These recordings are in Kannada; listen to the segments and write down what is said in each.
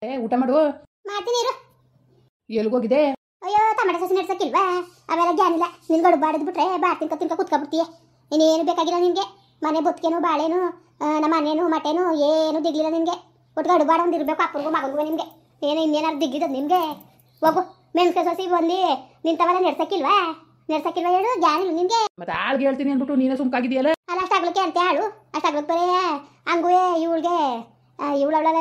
ಊಟ ಮಾಡು. ಮಾಡ್ತೀನಿ ಇರು. ಎಲ್ಗೋಗಿದೆ? ಅಯ್ಯೋ ಟಮಾಟೆ ಸಸಿ ನೆಡ್ಸಕ್ಕಿಲ್ವಾ? ಅವೆಲ್ಲ ಜ್ಞಾನಿಲ್ಲ ನಿನ್ಗೆ. ಗಡು ಬಾಡಿದ್ ಬಿಟ್ರೆ ಬಾರ್ ತಿನ್ಕ ಕುತ್ಕೊಬಿಡ್ತೀಯ. ಇನ್ನೇನು ಬೇಕಾಗಿಲ್ಲ ನಿನ್ಗೆ. ಮನೆ ಬದುಕೇನು ಬಾಳೆನು ನಮ್ಮ ಮನೇನು ಮಟೇನು ಏನು ದಿಗ್ಲಿಲ್ಲ ನಿನ್ಗೆ. ಒಟ್ಟು ಗಡು ಬಾಡ ಒಂದು ಇರ್ಬೇಕು ಅಪ್ಪನಿಗೂ ಮಗನಿಗೂ ನಿಮ್ಗೆ. ಏನು ಇನ್ನೇನಾದ್ರು ದಿಗ್ಲಿದ್ದದು ನಿಮ್ಗೆ? ಹೋಗು. ಮೆಣಸೆ ಸಸಿ ಬಂದು ನಿಂತವಲ್ಲ ನೆಡ್ಸಕ್ಕಿಲ್ವಾ ಹೇಳು. ಜ್ಞಾನಿಲ್ಲ ನಿನ್ಗೆ. ಮತ್ತೆ ಆಳ್ಗೆ ಹೇಳ್ತೀನಿ ಅಂದ್ಬಿಟ್ಟು ನೀನೇ ಸುಮ್ಕಾಗಿದೆಯಲ್ಲ. ಅಲ್ಲ ಅಷ್ಟಾಗ್ಲಿಕ್ಕೆ ಅಂತ ಹೇಳು. ಅಷ್ಟಾಗ್ಲಿಕ್ಕೆ ಬರೇ ಹಂಗುವೆ ಇವಳಿಗೆ ಇವಳವಳ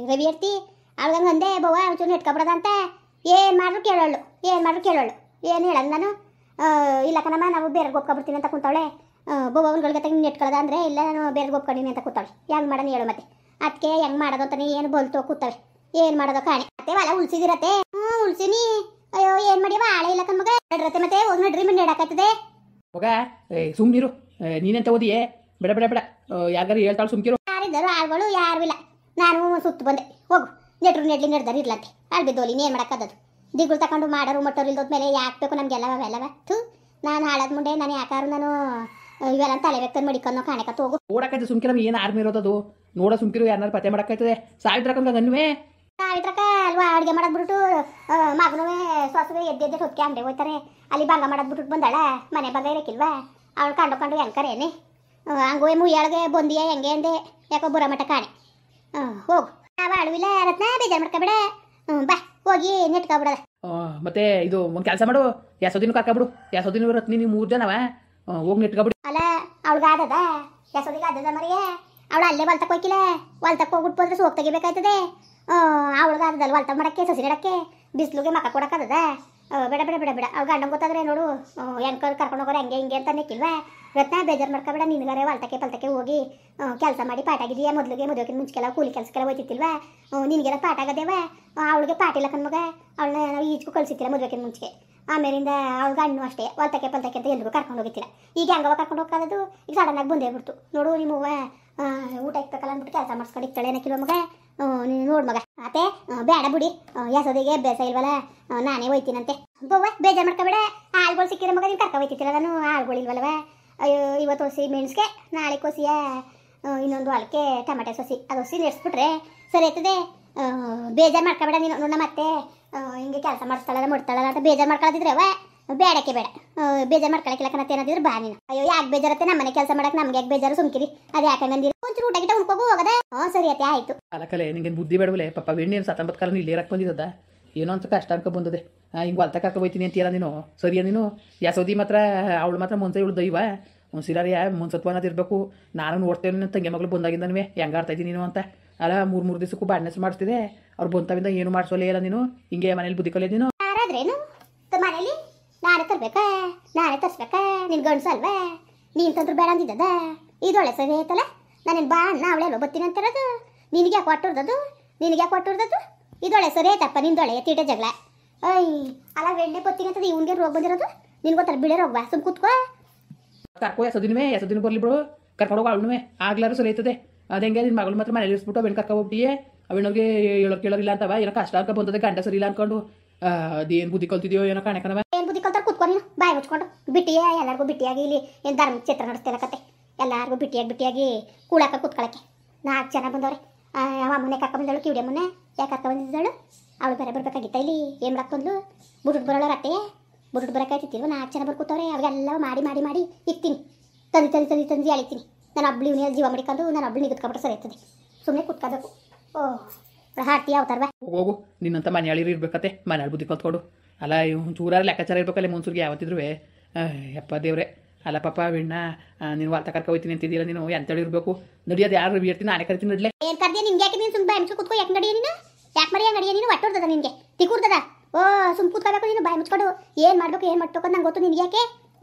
ರವಿ ಇರ್ತಿ ಅವಳಿಗಂಗೆ ಅಂದೆ ಬವ್ವ ಒಂಚೂರು ನೆಟ್ಕೊಬಿಡೋದಂತ. ಏನು ಮಾಡ್ರು ಕೇಳೋಳು. ಏನು ಹೇಳಂಗ ನಾನು? ಇಲ್ಲ ಕಣಮ್ಮ ನಾವು ಬೇರೆ ಒಪ್ಕೊಬಿಡ್ತೀನಿ ಅಂತ ಕುಂತವಳೆ. ಬವ್ವನ್ಗಳಿಗೆ ತೆಗೆ ನೆಟ್ಕೊಳ್ಳೋದ ಅಂದರೆ ಇಲ್ಲ ನಾನು ಬೇರೆ ಒಪ್ಕೊಂಡಿನಿ ಅಂತ ಕೂತಾವಳೆ. ಹೆಂಗೆ ಮಾಡೋಣ ಹೇಳು ಮತ್ತೆ. ಅದಕ್ಕೆ ಹೆಂಗೆ ಮಾಡೋದು ಅಂತಾನೆ ಏನು ಬೋಲ್ತು ಕೂತವೆ. ಏನು ಮಾಡೋದು ಕಾಣೆ ಮತ್ತೆ ಹೊಲ ಉಳ್ಸಿದಿರತ್ತೆ. ಉಳ್ಸಿನಿ. ಅಯ್ಯೋ ಏನು ಮಾಡಿಯವ ಆಳೆ ಇಲ್ಲ ಕಣ್ಮಗ. ನಡ್ರತ್ತೆ ಮತ್ತೆ ಹೋಗಿ ನಡ್ರಿ ಮನೆ ನೆಡಾಕತ್ತದೆ. ಹೋಗ ಸುಮ್ನಿರು. ನೀನೆಂತ ಓದಿಯೇ? ಬೇಡ ಬೇಡ ಬೇಡ. ಯಾರು ಹೇಳ್ತಾಳು ಸುಮ್ಕಿರು. ಯಾರಿದ್ದರು ಆಳ್ಗಳು ಯಾರು ಇಲ್ಲ. ನಾನು ಸುತ್ತು ಬಂದೆ. ಹೋಗು ನೆಡ್ರು ನೆಡ್ಲಿ ನೆಡ್ದಾರ ಇರ್ಲಂತೆ. ಅಳ್ಬಿದ್ದೋಲಿ ಏನು ಮಾಡೋಕ್ಕದದು. ದಿಗ್ಗಳು ತಗೊಂಡು ಮಾಡೋರು ಮಟ್ಟೋರು ಇಲ್ದೋದ್ಮೇಲೆ ಯಾಕೆ ಬೇಕು ನಮಗೆಲ್ಲ ಅವೆಲ್ಲವ ಥೂ. ನಾನು ಹಾಳದ ಮುಂಡೆ ನಾನು ಯಾಕಾರು ನಾನು ಇವೆಲ್ಲ ತಲೆ ವ್ಯಕ್ತನ ಮಡಿಕೊಂಡು ಕಾಣಕತ್ತ ಹೋಗು. ಓಡಾಕೈತೆ ಸುಮ್ಕಿರ. ಏನು ಆರ್ಮಿ ಇರೋದದು ನೋಡೋ ಸುಮ್ಕಿರು. ಯಾರನ್ನಾರು ಪತ್ತೆ ಮಾಡೋಕ್ಕಾಯ್ತದೆ? ಸಾವಿತ್ರಕ್ಕಂಗ ಅನ್ನುವೆ ಸಾವಿತ್ರಕ್ಕ ಅಲ್ವಾ ಅಡುಗೆ ಮಾಡೋದ್ಬಿಟ್ಟು ಮಗನೂ ಸೊಸವೆ ಎದ್ದೆದ್ದೆ ಹೊತ್ತಿಗೆ ಅಂಗಡಿ ಹೋಯ್ತಾರೆ. ಅಲ್ಲಿ ಬಂಗ ಮಾಡೋದ್ಬಿಟ್ಟು ಬಂದಾಳ. ಮನೆ ಬಂಗ ಇರಕ್ಕಿಲ್ವಾ ಅವಳು ಕಂಡು ಹೆಂಕರೇನೆ ಹಂಗುವೆ ಮುಯ್ಯಾಳಿಗೆ ಬಂದಿಯ ಹೆಂಗೆ ಅಂದೆ. ಯಾಕೋ ಬುರ ಮಟ್ಟ ಕಾಣೆ. ಹೋಗು. ನಾವು ಅಳುವಿಲ್ಲ ರತ್ನ ಬೇಜಾರು ಮಾಡ್ಕೊಬೇಡ. ಬಾ ಹೋಗಿ ನೆಟ್ಕೊಬಿಡದ. ಮತ್ತೆ ಇದು ಒಂದು ಕೆಲಸ ಮಾಡು. ಯಾಸೋದಿನ ಕರ್ಕೊಬಿಡು. ಯಾಸೋದಿನ ರತ್ನಿ ನೀವು 3 ಜನವ ಹೋಗಿ ನೆಟ್ಕೊಬಿಡು. ಅಲ್ಲ ಅವಳಿಗೆ ಆದದ ಯಾಸೋದಿಗೆ ಆದದ ಮರಿಯ. ಅವಳು ಅಲ್ಲೇ ಹೊಲ್ತಕ್ಕೆ ಹೋಯ್ಕಿಲ್ಲ. ಹೊಲ್ತಕ್ಕೆ ಹೋಗ್ಬಿಟ್ಟು ಬಂದ್ರೆ ಸೋಗ್ ತೆಗಿಬೇಕಾಯ್ತದೆ. ಅವಳಿಗೆ ಆದದಲ್ಲ ಹೊಲ್ತ ಮಾಡಕ್ಕೆ ಸಸಿ ನೆಡಕ್ಕೆ ಬಿಸಿಲುಗೆ ಮಕ್ಕ ಕೊಡಕ್ಕದ. ಬೇಡ ಬೇಡ ಬೇಡ ಬೇಡ. ಅವ್ಳು ಗಂಡಂಗೆ ಗೊತ್ತಾದ್ರೆ ನೋಡು ಹೆಂಗೆ ಕರ್ಕೊಂಡು ಹೋಗೋರು ಹಂಗೆ ಹಿಂಗೆ ಅಂತ ನೆಕ್ಕಿಲ್ವಾ. ರತ್ನ ಬೇಜಾರು ಮಾಡ್ಕೊಬೇಡ. ನಿನ್ಗಾರೆ ಹೊಲ್ತಕ್ಕೆ ಹೋಗಿ ಕೆಲಸ ಮಾಡಿ ಪಾಠ ಆಗಿದೆಯಾ? ಮೊದಲಿಗೆ ಮದುವೆಗೆ ಮುಂಚೆಲ್ಲ ಕೂಲಿ ಕೆಲಸಕ್ಕೆಲ್ಲ ಹೋಯ್ತಿತ್ತಿಲ್ವಾ? ನಿನಗೆಲ್ಲ ಪಾಠ ಆಗದೇವ. ಅವಳಿಗೆ ಪಾಠ ಇಲ್ಲ ಕಣ್ಮಗ. ಅವಳನ್ನ ನಾವು ಈಜಕ್ಕೂ ಕಳಿಸಿತ್ತಿಲ್ಲ ಮದುವೆಗೆ ಮುಂಚೆ. ಆಮೇಲಿಂದ ಅವಳು ಗಣ್ಣು ಅಷ್ಟೇ ಹೊಲ್ತಕ್ಕೆ ಅಂತ ಎಲ್ರಿಗೂ ಕರ್ಕೊಂಡು ಹೋಗಿತ್ತಿಲ್ಲ. ಈಗ ಹೆಂಗವ ಕರ್ಕೊಂಡು ಹೋಗೋದು? ಈಗ ಸಡನ್ನಾಗಿ ಬಂದೇ ಬಿಡ್ತು ನೋಡು. ನಿಮ್ಮವ್ವ ಊಟ ಇಕ್ಬೇಕಲ್ಲ ಅಂದ್ಬಿಟ್ಟು ಕೆಲಸ ಮಾಡಿಸ್ಕೊಂಡು ಇಕ್ತಾಳೆ ಏನಕ್ಕಿಲ್ವ ಮಗ? ನೀನು ನೋಡು ಮಗ. ಅತ್ತೆ ಬೇಡ ಬಿಡಿ. ಯಾಸೋದಿಗೆ ಅಭ್ಯಾಸ ಇಲ್ವಲ್ಲ. ನಾನೇ ಹೋಯ್ತೀನಂತೆ. ಬವ್ವ ಬೇಜಾರು ಮಾಡ್ಕೊಬೇಡ. ಆಳ್ಗಳು ಸಿಕ್ಕಿರೋ ಮಗ ನೀನು ಕರ್ಕೊ ಹೋಯ್ತಿತ್ತಿಲ್ಲ. ನಾನು ಆಳ್ಗಳಿಲ್ವಲ್ವ. ಅಯ್ಯೋ ಇವತ್ತು ಹೊಸಿ ಮೆಣಸಿಗೆ ನಾಳೆ ಕೊಸಿಯ ಇನ್ನೊಂದು ಹೊಲಕ್ಕೆ ಟಮಾಟೆ ಸಸಿ ಅದು ಹೊಸಿ ನೆಡ್ಸ್ಬಿಟ್ರೆ ಸರಿ ಆಯ್ತದೆ. ಬೇಜಾರು ಮಾಡ್ಕೊಬೇಡ ನೀನು. ನೋಡ ಮತ್ತೆ ಹಿಂಗೆ ಕೆಲಸ ಮಾಡಿಸ್ತಾಳಲ್ಲ ಮುಡ್ತಾಳಲ್ಲ ಅಂತ ಬೇಜಾರು ಮಾಡ್ಕೊಳ್ಳೋದಿದ್ರೆ ಅವ ಬೇಡಕ್ಕೆ ಬೇಡ. ಬೇಜಾರು ಮಾಡ್ಕೊಳಕ್ಕಿಲ್ಲ ಕಣತ್ತೆ ಏನಾದಿದ್ರೆ ಬಾ ನೀನು. ಅಯ್ಯೋ ಯಾಕೆ ಬೇಜಾರತ್ತೆ? ನಮ್ಮನೆ ಕೆಲಸ ಮಾಡಕ್ಕೆ ನಮ್ಗೆ ಯಾಕೆ ಬೇಜಾರು? ಸುಮ್ಕಿರಿ. ಅದು ಯಾಕಂಗಂದಿರ ಒಂಚೂರು ಊಟ ಗಿಟ ಉಳ್ಕೋಗು ಹೋಗದ. ಸರಿ ಅತ್ತೆ ಆಯಿತು. ಅಲ್ಲ ಕಲೆ ನಿಂಗೆ ಬುದ್ಧಿ ಬೇಡವಲೆ ಪಾಪ. ಬೆಣ್ಣೀರು 19 ಕಾಲ ಇಲ್ಲಿ ಇರಕ್ಕೆ ಬಂದಿದ್ದದ ಏನೋ ಅಂತ ಕಷ್ಟ ಅನ್ಕೊ ಬಂದದೆ. ಹಿಂಗೆ ಹೊಲ್ತ ಕರ್ಕೊ ಹೋಯ್ತೀನಿ ಅಂತೀರ ನೀನು. ಸರಿಯಾ ನೀನು? ಯಾಸೋದಿ ಮಾತ್ರ ಅವಳು ಮಾತ್ರ ಮುಂಚೆ ಇವಳು ದೈವ ಸಿರಾರಿಯ ಮುನ್ಸತ್ವ ಅನ್ನೋದು ಇರಬೇಕು. ನಾನು ನೋಡ್ತೇವೆ ನನ್ನ ತಂಗಿ ಮಗಳು ಬಂದಾಗಿಂದನೂ ಹೆಂಗೆ ಆಡ್ತಾಯಿದ್ದೀನಿ ನೀನು ಅಂತ. ಅಲ್ಲ 3 ದಿವಸಕ್ಕೂ ಬಾಡ್ನೆಸ್ ಮಾಡಿಸ್ತಿದೆ. ಅವ್ರು ಬಂತವಿಂದ ಏನು ಮಾಡಿಸೋಲೇ ಇಲ್ಲ ನೀನು. ಹಿಂಗೆ ಮನೇಲಿ ಬುದ್ಧಿ ಕಲಿಯೋದು ನೀನು. ಯಾರಾದ್ರೇನು ಮನೇಲಿ ನಾನೇ ತರ್ಬೇಕಾ? ನಾನೇ ತರ್ಸ್ಬೇಕಾ? ನಿನ್ ಗಂಡಸ ಅಲ್ವಾ? ನೀನು ತಂದ್ರು ಬೇಡ ಅಂದಿದ್ದದ. ಇದೊಳೆ ಸರಿ ಆಯ್ತಲ್ಲ. ನಾನೇನು ಬಾ ಅಣ್ಣ ಅವಳೆಲ್ಲ ಬರ್ತೀನಿ ಅಂತಿರೋದು. ನಿನಗೆ ಯಾಕೆ ಕೊಟ್ಟಿರೋದು? ಇದೊಳೆ ಸರಿ ಆಯ್ತಪ್ಪ. ನಿಂದೊಳೆ ತೀಟೆ ಜಗಳ. ಅಲ್ಲ ಬೆಣ್ಣೆ ಬರ್ತೀನಿ ಅಂತದ ಇವನ್ಗೆ ರೋಗ ಬಂದಿರೋದು. ನಿನ್ಗೆ ಗೊತ್ತಾರೆ ಬಿಳೆ ರೋಗ. ಸುಮ್ ಕೂತ್ಕೋ. ಕರ್ಕೋ ಯಾಸೋದಿನ ಬರ್ಲಿ ಬಿಡು. ಕರ್ಕೊಂಡೋಗಿ ಅವಳು ಆಗ್ಲಾರು ಸರಿ ಆಯ್ತದೆ. ಅದು ಹೆಂಗೆ ನಿನ್ನ ಮಗಳು ಮಾತ್ರ ಮನೇಲಿ ಇರಿಸ್ಬಿಟ್ಟು ಬೆಣ್ಣೆ ಕರ್ಕೊ ಹೋಗ್ಬಿಟ್ಟಿಯೇ. ಅವಳಿಗೆ ಕೇಳೋರಿಲ್ಲ ಅಂತವ. ಏನೋ ಕಷ್ಟ ಅನ್ಕೊ ಬಂದದೆ. ಗಂಡ ಸರಿ ಇಲ್ಲ ಅನ್ಕೊಂಡು ಅದೇನು ಬುದ್ಧಿ ಕಲ್ತಿದ್ಯೋ ಏನೋ ಕಾಣಕನವ. ಏನು ಬುದ್ಧಿ ಕಲ್ತಾರೆ ಕೂತ್ಕೊ ನೀನು. ಬಾಯಿ ಮುಚ್ಕೊಂಡು ಬಿಟ್ಟಿಯೇ ಎಲ್ಲರಿಗೂ ಬಿಟ್ಟಿಯಾಗಿ ಇಲ್ಲಿ ಏನು ಧರ್ಮ ಚಿತ್ರ ನಡೆಸ್ತಿಲ್ಲ ಕತೆ. ಎಲ್ಲರಿಗೂ ಬಿಟ್ಟಿಯಾಗಿ ಕೂಳಾಕ ಕೂತ್ಕೊಳ್ಳೋಕ್ಕೆ 4 ಜನ ಬಂದವ್ರೆ. ಅಮ್ಮನೆ ಕರ್ಕೊ ಬಂದಳು. ಕಿವಿಡಿಯ ಮುನ್ನೆ ಯಾಕೆ ಕರ್ಕೊ ಬಂದಿದ್ದಳು? ಅವಳು ಬೇರೆ ಬರ್ಬೇಕಾಗಿತ್ತ ಇಲ್ಲಿ. ಏನು ಮಾಡಕ್ಕೊಂದ್ಲು? ಬುಡುಟ್ ಬರೋಳ ರಟ್ಟೆ ಬುಡುಟ್ ಬರೋಕಾಯ್ತಿತ್ತಿಲ್ವ? 4 ಜನ ಬರ್ಕೂತವ್ರೆ. ಅವಾಗೆಲ್ಲ ಮಾಡಿ ಇಕ್ತೀನಿ. ತಂದು ಅಳಿತೀನಿ. ನಾನು ಒಬ್ಳು ಇವನೇ ಜೀವ ಮಡಿಕೊಂಡು ನಾನು ಒಬ್ಳು ನಿಗದ್ಕೊಬಿಟ್ರೆ ಸರಿ ಆಗ್ತದೆ. ಸುಮ್ಮನೆ ಕುತ್ಕೋಬೇಕು. ಹಾಡ್ತೀಯ ಅವತಾರವ. ಹೋಗು. ನಿನ್ನಂತ ಮನೆಯಾಳಿರು ಇರ್ಬೇಕತ್ತೆ. ಮನೆಯಾಳು ಬುದ್ಧಿ ಕಲ್ತ್ಕೊಡು. ಅಲ್ಲ ಚೂರಾರ ಲೆಕ್ಕಾಚಾರ ಇರ್ಬೇಕಲ್ಲ ಮುನ್ಸೂರ್ಗೆ ಯಾವತ್ತಿದ್ರು. ಯಪ್ಪ ದೇವ್ರೆ. ಅಲ್ಲ ಪಾಪ ವಿಣ್ಣ ನೀನು ವಾರ್ತಾ ಕರ್ಕೊ ಹೋಯ್ತೀನಿ ಅಂತಿದ್ದೀರ. ನೀನು ಎಂತೇಳಿ ಇರಬೇಕು? ನಡಿಯೋದು ಯಾರು ಇರ್ತೀನಿ ನಾನೇ ಕರಿತೀನಿ ನಡ್ಲೆ. ಏನು ಕರ್ದಿಯ? ನಿನ್ಗೆ ಯಾಕೆ ನೀನು ಸುಮ್ಮನೆ ಬಾಯಿ ಮುಚ್ಕೊಂಡು ಕೂತ್ಕೋ. ಯಾಕೆ ನಡಿಯ ನೀನು? ಯಾಕೆ ಮರಿಯ ನಡಿಯ ನೀನು? ಒಟ್ಟೋರ್ತದ ನಿನಗೆ ತಿಕ್ಕೂರ್ತದ. ಸುಮ್ ಕೂತ್ಕೋಬೇಕು ನೀನು. ಬಾಯಿ ಮುಚ್ಕೊಂಡು ಏನು ಮಾಡ್ಬೇಕು ಅಂತ ನಂಗೆ ಗೊತ್ತು. ನಿನ್ಗೆ ಯಾಕೆ?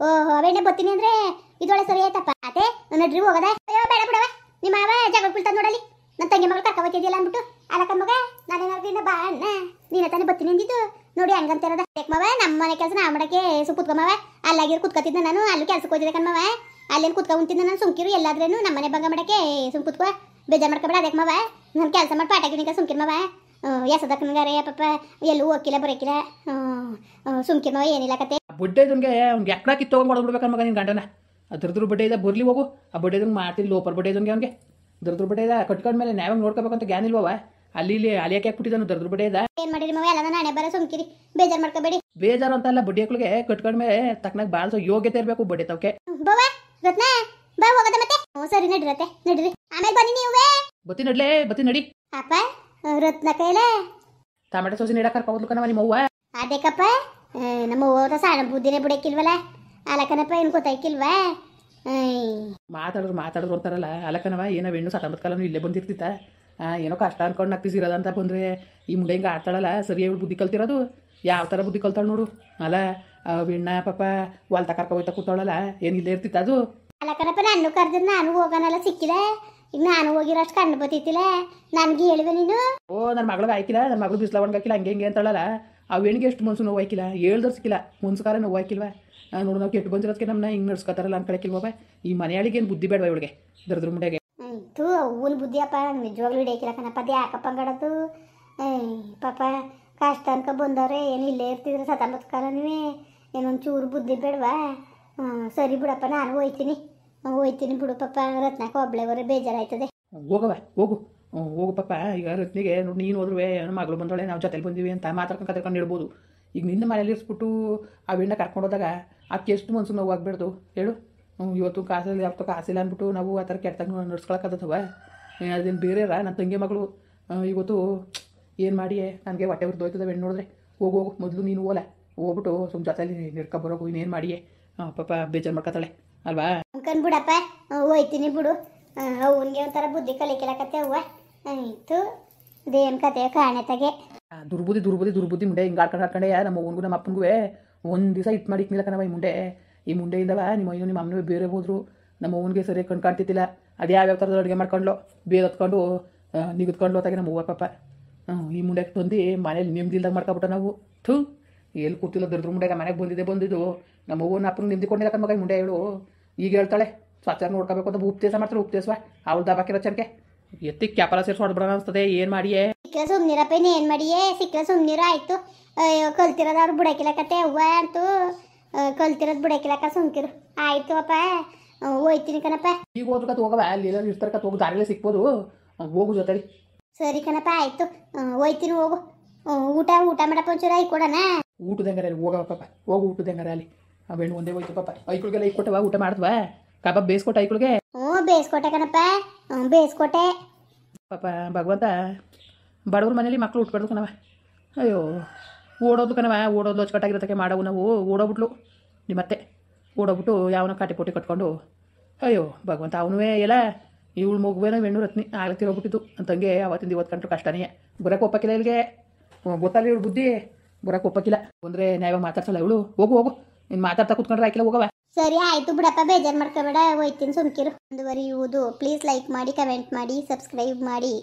ಅವೆಣ್ಣೆ ಬರ್ತೀನಿ ಅಂದರೆ ಇದೊಳೆ ಸರಿ ಆಯ್ತಪ್ಪ. ಅದೇ ನಡ್ರಿ ಹೋಗದ. ಅಯ್ಯೋ ಬೇಡ ಬಿಡವ. ನಿಮ್ಮ ಮಾವ ಜಗಳ ಬೀಳ್ತದ ನೋಡಲಿ. ನನ್ನ ತಂಗಿ ಮಗಳು ಕರ್ಕೊ ಹೋಗ್ತಿದ್ದಿಲ್ಲ ಅಂದ್ಬಿಟ್ಟು. ಅಲ್ಲ ಮಗ ನಾನೇನಾದ್ರಿಂದ ಬಾ ಅಣ್ಣ ನೀನ ತಾನೇ ಬರ್ತೀನಿ ಅಂದಿದ್ದು. ನೋಡಿ ಹಂಗಂತಿರೋದ. ಮವ ನಮ್ಮ ಮನೆ ಕೆಲಸ ನಾವು ಮಾಡಕ್ಕೆ ಕುತ್ಕೊಮ್ಮವ. ಅಲ್ಲಾಗಿರು ಕುತ್ಕೊತಿದ್ದೆ ನಾನು. ಅಲ್ಲೂ ಕೆಲ್ಸಕ್ಕೆ ಹೋಗಿದ್ದೆ ಕಣ್ಮವ. ಅಲ್ಲೇನು ಕುತ್ಕೊಂತಿದ್ದೆ ನಾನು. ಸುಮ್ಕಿರು ಎಲ್ಲಾದ್ರೇನು ನಮ್ಮ ಮನೆ ಬಂಗ ಮಾಡಕ್ಕೆ ಸುಮ್ ಕುತ್ಕೋ. ಬೇಜಾರು ಮಾಡ್ಕೊಬೇಡ. ಅದಕ್ಕೆ ಮವ ನಾನು ಕೆಲಸ ಮಾಡಿ ಪಾಠ ಆಗಿನಿಕ ಸುಮ್ಕಿರ್ಮವ. ಎಸದಕ್ಕನಗಾರೆ ಪಾಪ ಎಲ್ಲೂ ಹೋಗಿಲ್ಲ ಬರೋಕಿಲ್ಲ. ಸುಮ್ಕಿರ್ಮವ ಏನಿಲ್ಲ ಕತೆ. ಬಡ್ಡೆ ಇದನ್ಗೆ ಅವ್ನಿಗೆ ಎಕ್ಕಡ ಕಿತ್ತೋಗಿ ಮಾಡ್ಬಿಡ್ಬೇಕನ್ನ ಮಗ ನಿನ್ನ ಗಂಡನ. ಅದ್ರದ್ರ ಬಡ್ಡೆ ಇದೆ ಬರ್ಲಿ ಹೋಗು. ಆ ಬಡ್ಡೆ ಇದಂಗೆ ಮಾಡ್ತೀನಿ. ಲೋಪರ್ ಬಡ್ಡೆ ಇದಂಗೆ ಅವ್ನಿಗೆ ದುರ್ದ್ರ ಬಡ್ಡೆ ಇದೆ. ಕಟ್ಕೊಂಡ್ಮೇಲೆ ನಾವಾಗ ನೋಡ್ಕೋಬೇಕಂತ ಜ್ಞಾನ ಇಲ್ವವ. ಅಲ್ಲಿ ಇಲ್ಲಿ ಅಲ್ಲಿ ಯಾಕೆ ಹಾಕ್ಬಿಟ್ಟಿದ್ದಾನು ದರ್ದ್ರ ಬಡ್ಡೆ ಇದ್ದ. ಏನ್ ಮಾಡಿರಿ ಮಾವ ಎಲ್ಲ ನಾನೇ ಬರ ಸುಮ್ಕಿರಿ ಬೇಜಾರ್ ಮಾಡ್ಕೋಬೇಡಿ. ಬೇಜಾರು ಅಂತಲ್ಲ, ಬಡ್ಡಿ ಮಕ್ಳಿಗೆ ಕಟ್ಕೊಂಡ್ಮೇಲೆ ತಕ್ಕನಾಗ ಬಾಳ್ಸೋ ಯೋಗ್ಯತೆ ಇರಬೇಕು ಬಡ್ಡಿ ತವಕ್ಕೆ. ಬವ ರತ್ನ ಬಾ ಹೋಗದ ಮತ್ತೆ. ಹ್ಞೂ ಸರಿ ನಡಿರತ್ತೆ ನಡೀರಿ ಆಮೇಲೆ ಬನ್ನಿ ನೀವೇ. ಬತ್ತಿ ನಡಿ ಅಪ್ಪ ರತ್ನ ಕೈಲೇ ಟಮಾಟೆ ಸೋಸಿ ನೀಡಕ್ಕೆ ಕರ್ಕೊಂಡು ಕಣವ ನಿಮ್ಮ ಅವ್ವ. ಅದೇಕಪ್ಪ ನಮ್ಮ ಓದ ಸಣ್ಣ ಬುದ್ಧಿನೇ ಬಿಡಕ್ಕಿಲ್ವಲ್ಲ ಅಲಕನಪ್ಪ ಏನು ಗೊತ್ತಾಯ್ಕಿಲ್ವಾ. ಮಾತಾಡಿದ್ರು ಅಂತಾರಲ್ಲ ಅಲಕನವ ಏನೋ ಹೆಣ್ಣು 19 ಕಾಲನು ಇಲ್ಲೇ ಬಂದಿರ್ತಿತ್ತ. ಏನೋ ಕಷ್ಟ ಅನ್ಕೊಂಡು ನಗ್ತಿಸಿರೋದು ಅಂತ ಬಂದರೆ ಈ ಮುಂದೆ ಹಿಂಗೆ ಆಡ್ತಾಳಲ್ಲ ಸರಿ ಹೇಳಿ ಬುದ್ಧಿ ಕಲ್ತಿರೋದು. ಯಾವ ಥರ ಬುದ್ಧಿ ಕಲ್ತಾಳು ನೋಡು. ಅಲ್ಲ ಹೆಣ್ಣ ಪಾಪ ಹೊಲ್ತ ಕರ್ಕೊಯ್ತಾ ಕೂತಾಳಲ್ಲ ಏನು ಇಲ್ಲೇ ಇರ್ತಿತ್ತ ಅದು. ಅಲಕನಪ್ಪ ನಾನು ಕರೆದ್ರೆ ನಾನು ಹೋಗೋನಲ್ಲ ಸಿಕ್ಕಿಲ್ಲ. ಈಗ ನಾನು ಹೋಗಿರೋಷ್ಟು ಕಣ್ಣು ಬತ್ತಿತ್ತಿಲ್ಲ ನನಗೆ ಹೇಳಿವೆ ನೀನು. ಓ ನನ್ನ ಮಗಳಿಗೆ ಆಯ್ಕಿಲ್ಲ, ನನ್ನ ಮಗಳು ಬಿಸಿಲ ಒಣಗಾಕಿಲ್ಲ ಹಂಗೆ ಹಿಂಗೆ ಅಂತಾಳಲ್ಲ. ಆ ಹೆಣ್ಣಿಗೆ ಎಷ್ಟು ಮನ್ಸು ನೋವು ಆಯ್ಕಿಲ್ಲ, ಹೇಳ್ದರ್ ಸಿಕ್ಕಿಲ್ಲ ಮುನ್ಸ್ಕಾರ ನೋವು ಆಯ್ಕಿಲ್ವ. ನೋಡು ನಾವು ಕೆಟ್ಟು ಬಂದಿರೋದಕ್ಕೆ ನಮ್ಮನ್ನ ಹಿಂಗೆ ನಡ್ಸ್ಕೊತಾರಲ್ಲ ಅನ್ಕೊಳಕ್ಕಿಲ್ವ. ಈ ಮನೆಯಾಳಿಗೆ ಏನು ಬುದ್ಧಿ ಬೇಡವ ಇವಳಿಗೆ ದರ್ದ್ರ ಮುಂಡೆಗೆ. ತೂ ಅವ್ವನ ಬುದ್ಧಿಯಪ್ಪ ನಿಜವಾಗ್ಲೂ ಹಿಡಿಯಕಿಲ್ಲ ಕಣಪ್ಪ. ಅದು ಯಾಕಪ್ಪ ಅಂಗಡದು ಪಾಪ ಕಷ್ಟ ಅನ್ಕ ಬಂದವ್ರೆ ಏನು ಇಲ್ಲೇ ಇರ್ತಿದ್ರೆ 19 ಕಾಲನೇ ಏನೊಂದು ಚೂರು ಬುದ್ಧಿ ಬೇಡವಾ. ಸರಿ ಬಿಡಪ್ಪ ನಾನು ಹೋಯ್ತೀನಿ ಬಿಡು ಪಾಪ. ರತ್ನಕ್ಕೆ ಒಬ್ಳೆವರೆ ಬೇಜಾರಾಯ್ತದೆ. ಹೋಗವ ಹೋಗು ಪಾಪ. ಈಗ ರತ್ನಿಗೆ ನೋಡಿ ನೀನು ಹೋದ್ರು ನನ್ನ ಮಗಳು ಬಂದವಳೆ ನಾವು ಜೊತೆಲಿ ಬಂದೀವಿ ಅಂತ ಮಾತಾಡ್ಕೊಂಡು ಇಡ್ಬೋದು. ಈಗ ನಿನ್ನ ಮನೇಲಿ ಇರಿಸ್ಬಿಟ್ಟು ಆ ಹೆಣ್ಣ ಕರ್ಕೊಂಡೋದಾಗ ಅದಕ್ಕೆ ಎಷ್ಟು ಮನ್ಸು ನೋವು ಆಗ್ಬಿಡ್ದು ಹೇಳು. ಇವತ್ತು ಕಾಸಲ್ಲಿ ಯಾವತ್ತೋ ಕಾಸಿಲ್ಲ ಅಂದ್ಬಿಟ್ಟು ನಾವು ಆ ಥರ ಕೆಟ್ಟದಾಗ ನಡ್ಸ್ಕೊಳಕ್ಕತ್ತವ. ಅದೇನು ಬೇರೆ ನನ್ನ ತಂಗಿ ಮಗಳು ಇವತ್ತು ಏನು ಮಾಡಿ ನನಗೆ ಹೊಟ್ಟೆ ಉರ್ದೋಯ್ತದೆ ಹೆಣ್ಣು ನೋಡಿದ್ರೆ. ಹೋಗು ಮೊದಲು ನೀನು ಹೋಗ್ಬಿಟ್ಟು ಸುಮ್ಮ ಜೊತೆಲಿ ನಿಡ್ಕೊಬರೋಗು. ಇನ್ನೇನು ಮಾಡಿಯೇ ಪಾಪ ಬೇಜಾರು ಮಾಡ್ಕೊತಾಳೆ ಅಲ್ವಾ. ಅನ್ಕಂದ್ಬಿಡಪ್ಪ ಹೋಯ್ತೀನಿ ಬಿಡು. ಅವನಿಗೆ ಒಂಥರ ಬುದ್ಧಿ ಕಲಿಕೆಲಕತ್ತೆ ಅವ್ವ. ಆಯಿತು ದೇನ್ ಕತೆ ಕಾಣೆತಾಗೆ ದುರ್ಬುದ್ಧಿ ಮುಂಡೆ ಹಿಂಗೆ ಆಡ್ಕೊಂಡೆ ನಮ್ಮ ಅವ್ವನಿಗೂ ನಮ್ಮ ಅಪ್ಪನಿಗೂ ಒಂದು ದಿವಸ ಇಟ್ಟು ಮಾಡಿ ನಿಲ್ಲಕನವ ಈ ಮುಂಡೆಯಿಂದವ ನಿಮ್ಮ ಅಯ್ಯೋ ನಿಮ್ಮ ಅಮ್ಮನೂ ಬೇರೆ ಹೋದ್ರು. ನಮ್ಮ ಅವ್ವನಿಗೆ ಸರಿಯಾಗಿ ಕಣ್ ಕಾಣ್ತಿದ್ದಿಲ್ಲ. ಅದು ಯಾವ್ಯಾವ ಥರದ ಅಡುಗೆ ಮಾಡ್ಕೊಂಡ್ಲು ಬೇರೆ ಹೊತ್ಕೊಂಡು ನಿಗದ್ಕೊಂಡು ಹೋತಾಗೆ ನಮ್ಮ ಅವ್ವ ಪಾಪ. ಈ ಮುಂಡೆಗೆ ತಂದು ಮನೇಲಿ ನೆಮ್ಮದಿಲ್ದಾಗ ಮಾಡ್ಕೊಬಿಟ್ಟ ನಾವು. ಥೂ ಎಲ್ಲಿ ಕೂತಿಲ್ಲ ದರ್ದ್ರ ಮುಂಡೆಗೆ ಮನೆಗೆ ಬಂದಿದ್ದು ನಮ್ಮ ಅವ್ವನ ಅಪ್ಪನ ನೆಮ್ಮದಿ ಕೊಂಡಿಲ್ಲ ಮಗ ಮುಂಡೆ ಹೇಳು. ಈಗ ಹೇಳ್ತಾಳೆ ಸ್ವಚ್ಛ ನೋಡ್ಕೋಬೇಕು ಅಂತ ಉಪದೇಶ ಮಾಡ್ತಾಳೆ. ಉಪದೇಶವ ಅವಳು ದಬಾಕಿರೋ ಚನ್ಕೆ ಎತ್ತಿ ಕ್ಯಾಪರ ಸೇರಿಸಿ ಹೊಡ್ಬಿಡೋಣ ಅನಿಸ್ತದೆ. ಏನು ಮಾಡಿಯೇ ಸಿಕ್ಕಲ ಸುಮ್ನಿರಪ್ಪ ಏನು ಮಾಡಿಯೇ ಸಿಕ್ಕಲ ಸುಮ್ನಿರ ಆಯಿತು. ಕಲ್ತಿರೋದು ಅವ್ರು ಬುಡಕಿಲಕತ್ತೆ ಅವ್ವ ಅಂತೂ ಕಲ್ತಿರೋದು ಬುಡಕಿಲಕ ಸುಮ್ಕಿರು ಆಯಿತು ಅಪ್ಪ. ಹೋಯ್ತೀನಿ ಕಣಪ್ಪ. ಈಗ ಹೋದ್ರಕತ್ ಹೋಗವ ಅಲ್ಲಿ ಎಲ್ಲ ಇರ್ತಾರಕತ್ ಹೋಗಿ ದಾರಿಲೇ ಸಿಕ್ಬೋದು. ಹೋಗು ಜೊತೆಲಿ. ಸರಿ ಕಣಪ್ಪ ಆಯಿತು ಹೋಯ್ತೀನಿ ಹೋಗು. ಊಟ ಮಾಡಪ್ಪ ಒಂಚೂರು ಕೊಡೋಣ. ಊಟದಂಗಾರೆ ಅಲ್ಲಿ ಹೋಗವ ಪಾಪ. ಹೋಗು ಊಟದಂಗಾರೆ ಅಲ್ಲಿ ಆ ಬೆಣ್ಣು ಒಂದೇ ಹೋಯ್ತು ಪಾಪ. ಐಕ್ಳಿಗೆಲ್ಲ ಈಗ ಕೊಟ್ಟವ ಊಟ ಮಾಡಿದ್ವಾ ಕಬಾಬ್ ಬೇಯಿಸ್ಕೊಟ್ಟ ಐಕ್ಳಿಗೆ. ಹ್ಞೂ ಬೇಯಿಸ್ಕೊಟ್ಟೆ ಕಣಪ್ಪ ಬೇಯಿಸ್ಕೊಟ್ಟೆ. ಪಾಪ ಭಗವಂತ ಬಡವ್ರ ಮನೇಲಿ ಮಕ್ಳು ಉಟ್ಬಾರ್ದು ಕಣವ. ಅಯ್ಯೋ ಓಡೋದು ಕಣವ. ಓಡೋದು ಅಚ್ಚುಕಟ್ಟಾಗಿರೋದಕ್ಕೆ ಮಾಡವು ನಾವು. ಓಡೋಗ್ಬಿಟ್ಲು ನಿಮ್ಮತ್ತೆ ಓಡೋಗ್ಬಿಟ್ಟು ಯಾವನೋ ಕಾಟಿ ಪೋಟಿ ಕಟ್ಕೊಂಡು. ಅಯ್ಯೋ ಭಗವಂತ ಅವನು ಎಲ್ಲ ಇವಳು ಮಗುವೇನೋ ಹೆಣ್ಣು ರತ್ನಿ ಆಗ್ತಿರೋಗ್ಬಿಟ್ಟಿದ್ದು ಅಂತಂಗೆ ಅವತ್ತಿಂದ ಇವತ್ತು ಕಂಡ್ರು ಕಷ್ಟನೇ. ಬರೋಕೆ ಒಪ್ಪಕ್ಕಿಲ್ಲ ಇಲ್ಲಿಗೆ. ಗೊತ್ತಲ್ಲ ಇವಳು ಬುದ್ಧಿ ಬರೋಕೆ ಒಪ್ಪಕ್ಕಿಲ್ಲ. ಅಂದರೆ ನ್ಯಾಯವಾಗಿ ಮಾತಾಡ್ಸಲ್ಲ ಇವಳು. ಹೋಗು ನೀನು ಮಾತಾಡ್ತಾ ಕೂತ್ಕೊಂಡ್ರೆ ಆಯ್ಕಿಲ್ಲ ಹೋಗವ. ಸರಿ ಆಯಿತು ಬಿಡಪ್ಪ ಬೇಜಾರು ಮಾಡ್ಕೋಬೇಡ ಹೋಯ್ತೀನಿ ಸುಮ್ಕಿರು. ಮುಂದುವರಿಯುವುದು ಪ್ಲೀಸ್ ಲೈಕ್ ಮಾಡಿ ಕಮೆಂಟ್ ಮಾಡಿ ಸಬ್ಸ್ಕ್ರೈಬ್ ಮಾಡಿ.